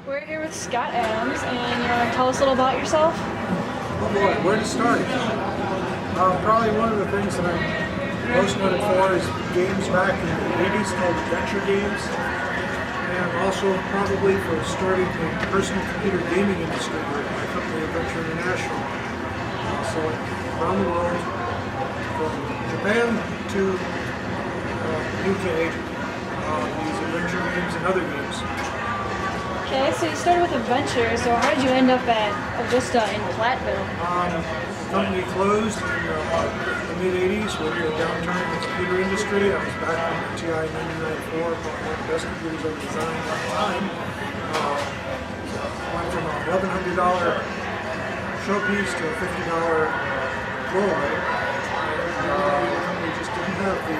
We're here with Scott Adams, and you want to tell us a little about yourself? Oh boy, where to start? Probably one of the things that I'm most noted for is games back in the 80s called adventure games, and also probably for starting the personal computer gaming industry with my company Adventure International. So around the world, from Japan to UK, these adventure games and other games. Okay, so you started with Adventure, so how did you end up at Avista in Platteville? The company closed in the mid-80s with a downturn in the computer industry. I was back on the TI 9994, probably one of the best computers ever designed at the time. Went from a $1,100 showpiece to a $50 throwaway. And the company just didn't have the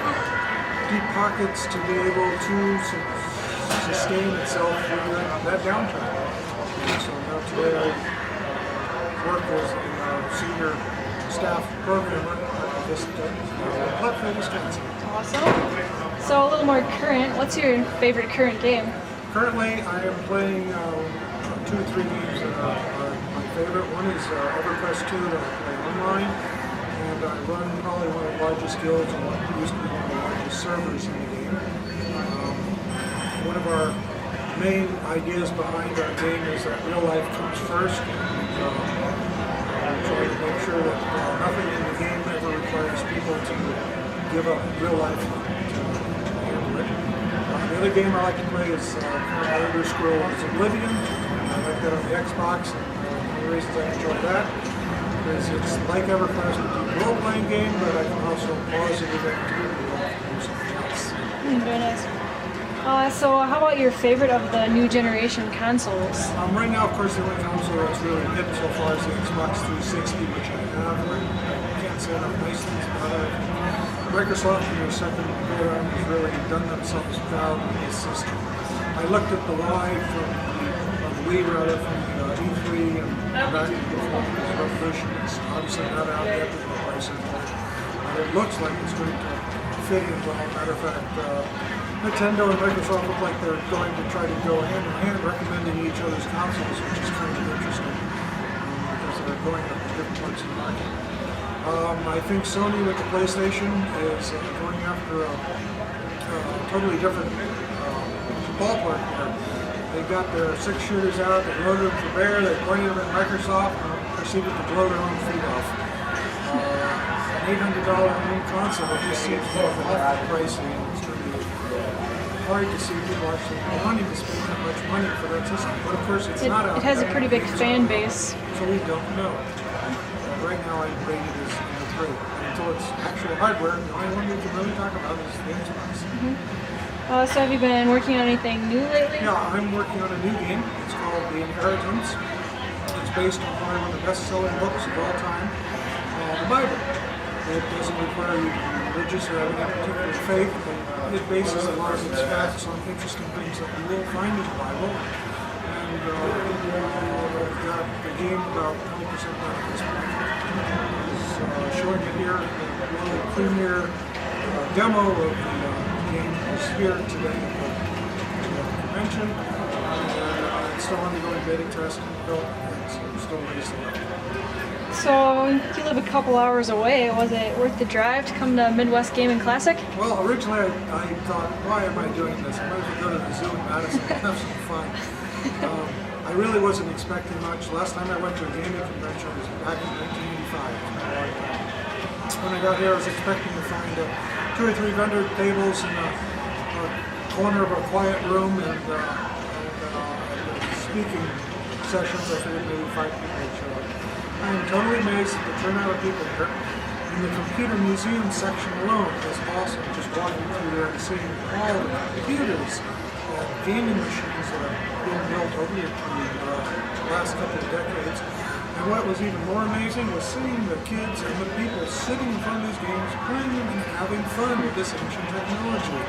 deep pockets to be able to sustain itself during that downturn. So now today I work as a senior staff programmer at this Platteville, Wisconsin. Awesome. So a little more current, what's your favorite current game? Currently I am playing 2 or 3 games that are my favorite. One is EverQuest 2 that I play online, and I run probably one of the largest guilds and what used to be one of the largest servers in the game. One of our main ideas behind our game is that real life comes first. So we try to make sure that nothing in the game ever requires people to give up real life to handle it. The other game I like to play is Elder Scrolls Oblivion. I like that on the Xbox, and one of the reasons I enjoy that is it's like EverQuest, it's a role-playing game, but I can also pause it and do something else. Very nice. So how about your favorite of the new generation consoles? Right now, of course, the only console that's really hit so far is the Xbox 360, which I have. I can't say enough nice things about it. Microsoft in their second go-around has really done themselves proud with this system. I looked at the live from the Wii, rather, from the E3 and back before the Revolution. It's obviously not out yet with the price involved. It looks like it's going to fit in well. Matter of fact, Nintendo and Microsoft look like they're going to try to go hand in hand recommending each other's consoles, which is kind of interesting because they're going at different parts of the market. I think Sony with the PlayStation is going after a totally different ballpark here. They got their 6 shooters out, they loaded them for bear, they pointed them at Microsoft and proceeded to blow their own feet off. An $800 home console, it just seems awful pricey. It's going to be hard to see people actually wanting to spend that much money for that system. But of course, it's not out. It has a pretty big fan base. So we don't know. Right now, I rate it as number 3. Until it's actual hardware, the only one we can really talk about is the Xbox. So have you been working on anything new lately? Yeah, I'm working on a new game. It's called The Inheritance. It's based on probably one of the best-selling books of all time, the Bible. It doesn't require you to be religious or have any particular faith, but it bases a lot of its facts on interesting things that you will find in the Bible. And we've got the game about 20% done at this point. It's showing it here. One of the premier demo of the game is here today at the convention. It's still undergoing beta testing and development, so it's still racing up. So you live a couple hours away. Was it worth the drive to come to Midwest Gaming Classic? Well, originally I thought, why am I doing this? I might as well go to the zoo in Madison and have some fun. I really wasn't expecting much. Last time I went to a gaming convention was back in 1985. When I got here, I was expecting to find 2 or 3 vendor tables in a corner of a quiet room and speaking sessions. I figured maybe 5 people would show up. I am totally amazed at the turnout of people here. And the computer museum section alone is awesome. Just walking through there and seeing all the computers and gaming machines that have been built over the last couple of decades. And what was even more amazing was seeing the kids and the people sitting in front of these games, playing them and having fun with this ancient technology.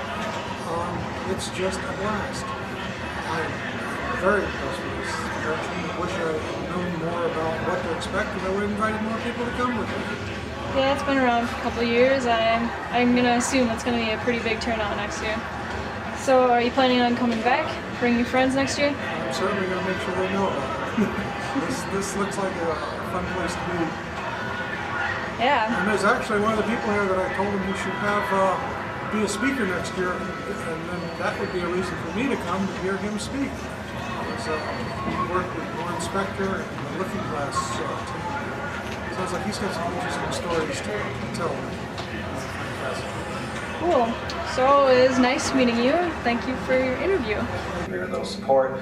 It's just a blast. I'm very impressed with this convention. I wish I had known more about what to expect, because I would have invited more people to come with me. Yeah, it's been around for a couple of years. I'm going to assume it's going to be a pretty big turnout next year. So are you planning on coming back, bringing friends next year? I'm certainly going to make sure they know about it. this looks like a fun place to be. Yeah. And there's actually one of the people here that I told him he should have be a speaker next year, and then that would be a reason for me to come to hear him speak. He worked with Lauren Spector and the Looking Glass team. Sounds like he's got some interesting stories to tell. Cool. So it was nice meeting you. Thank you for your interview. They'll support